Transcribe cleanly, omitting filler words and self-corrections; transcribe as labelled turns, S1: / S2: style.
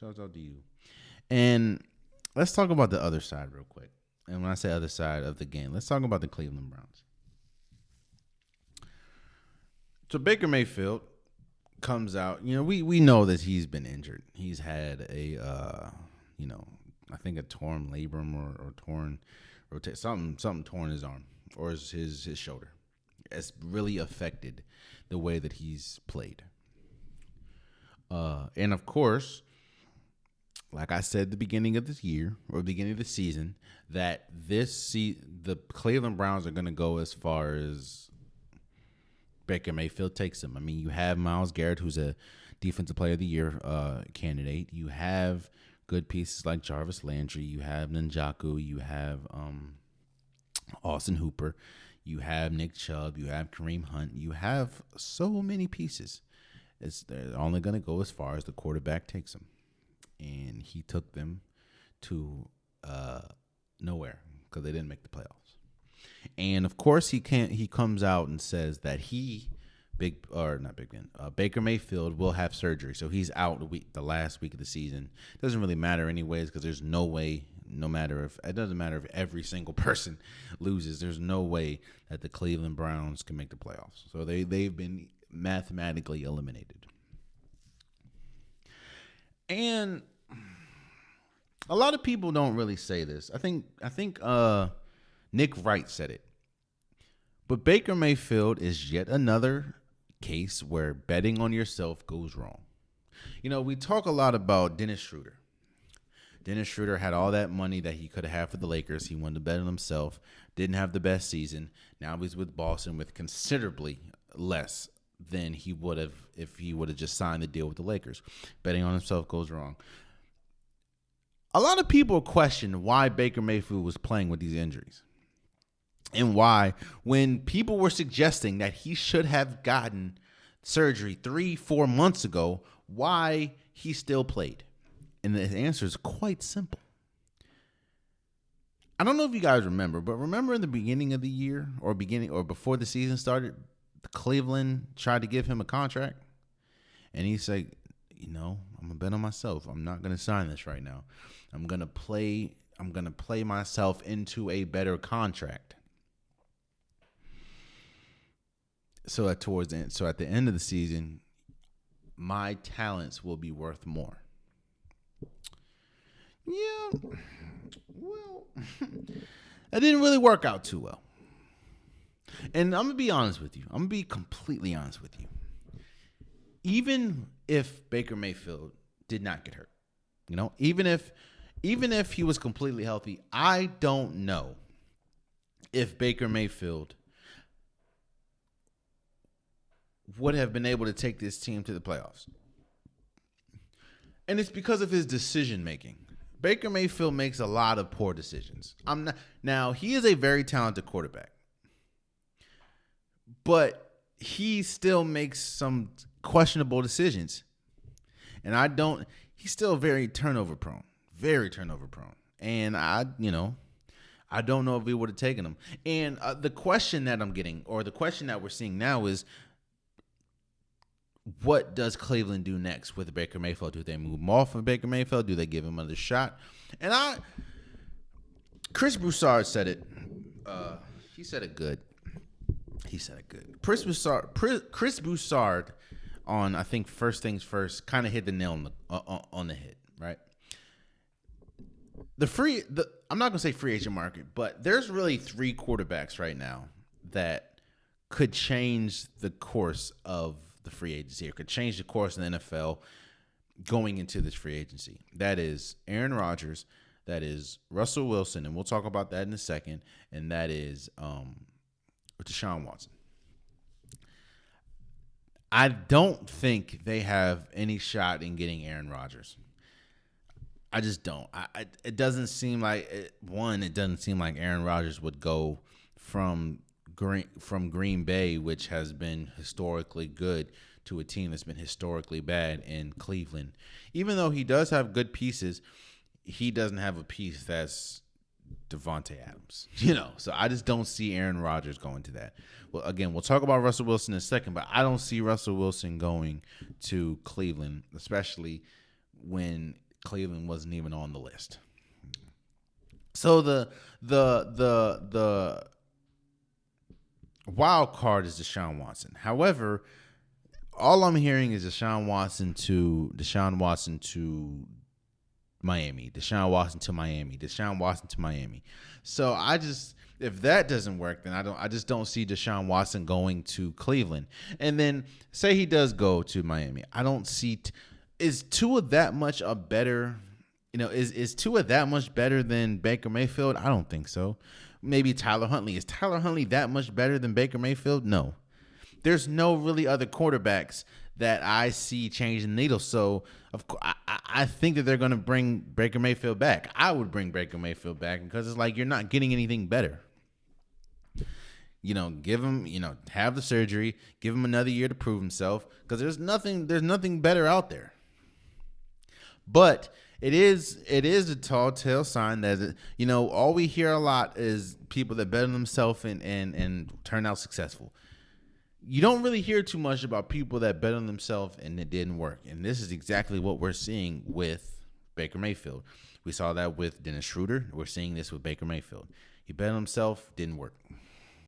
S1: Shouts out to you. And let's talk about the other side real quick. And when I say other side of the game, let's talk about the Cleveland Browns. So Baker Mayfield comes out. We know that he's been injured. He's had I think a torn labrum or torn something torn his arm or his shoulder. It's really affected the way that he's played. And of course, like I said at the beginning of this year or beginning of the season, that the Cleveland Browns are going to go as far as Baker Mayfield takes them. I mean, you have Myles Garrett, who's a Defensive Player of the Year candidate. You have good pieces like Jarvis Landry. You have Njoku. You have Austin Hooper. You have Nick Chubb. You have Kareem Hunt. You have so many pieces. They're only going to go as far as the quarterback takes them. And he took them to nowhere because they didn't make the playoffs. And of course, he comes out and says that Baker Mayfield will have surgery, so he's out the last week of the season. Doesn't really matter anyways because there's no way. It doesn't matter if every single person loses. There's no way that the Cleveland Browns can make the playoffs. So they've been mathematically eliminated. And a lot of people don't really say this. I think Nick Wright said it. But Baker Mayfield is yet another case where betting on yourself goes wrong. We talk a lot about Dennis Schroeder. Dennis Schroeder had all that money that he could have had for the Lakers. He wanted to bet on himself. Didn't have the best season. Now he's with Boston with considerably less than he would have if he would have just signed the deal with the Lakers. Betting on himself goes wrong. A lot of people question why Baker Mayfield was playing with these injuries. And why, when people were suggesting that he should have gotten surgery 3-4 months ago, why he still played. And the answer is quite simple. I don't know if you guys remember, but remember in the beginning of the year or before the season started, Cleveland tried to give him a contract. And he said, I'm going to bet on myself. I'm not going to sign this right now. I'm going to play myself into a better contract. So at the end of the season, my talents will be worth more. Yeah, well, that didn't really work out too well. And I'm going to be honest with you. I'm going to be completely honest with you. Even if Baker Mayfield did not get hurt, even if he was completely healthy, I don't know if Baker Mayfield would have been able to take this team to the playoffs. And it's because of his decision making. Baker Mayfield makes a lot of poor decisions. Now, he is a very talented quarterback. But he still makes some questionable decisions. And he's still very turnover prone. Very turnover prone. And I don't know if we would have taken him. And the question that I'm getting, or the question that we're seeing now is, what does Cleveland do next with Baker Mayfield? Do they move him off of Baker Mayfield? Do they give him another shot? And Chris Broussard said it. He said it good. Chris Broussard on, I think, First Things First, kind of hit the nail on the head, right? I'm not going to say free agent market, but there's really 3 quarterbacks right now that could change the course of the free agency, or could change the course in the NFL going into this free agency. That is Aaron Rodgers, that is Russell Wilson, and we'll talk about that in a second, and that is Deshaun Watson. I don't think they have any shot in getting Aaron Rodgers. I just don't. It doesn't seem like it doesn't seem like Aaron Rodgers would go from Green Bay, which has been historically good, to a team that's been historically bad in Cleveland. Even though he does have good pieces, he doesn't have a piece that's Devontae Adams. So I just don't see Aaron Rodgers going to that. Well, again, we'll talk about Russell Wilson in a second, but I don't see Russell Wilson going to Cleveland, especially when Cleveland wasn't even on the list. So the wild card is Deshaun Watson. However, all I'm hearing is Deshaun Watson to Miami, Deshaun Watson to Miami, Deshaun Watson to Miami. So if that doesn't work, then I just don't see Deshaun Watson going to Cleveland. And then say he does go to Miami, I don't see is Tua that much a better, is Tua that much better than Baker Mayfield? I don't think so. Maybe Tyler Huntley. Is Tyler Huntley that much better than Baker Mayfield? No. There's no really other quarterbacks that I see changing the needle. So, of course, I think that they're going to bring Baker Mayfield back. I would bring Baker Mayfield back because it's like you're not getting anything better. Give him, have the surgery, give him another year to prove himself because there's nothing better out there. But it is a tall tale sign that, all we hear a lot is people that bet on themselves and turn out successful. You don't really hear too much about people that bet on themselves and it didn't work. And this is exactly what we're seeing with Baker Mayfield. We saw that with Dennis Schroeder. We're seeing this with Baker Mayfield. He bet on himself, didn't work.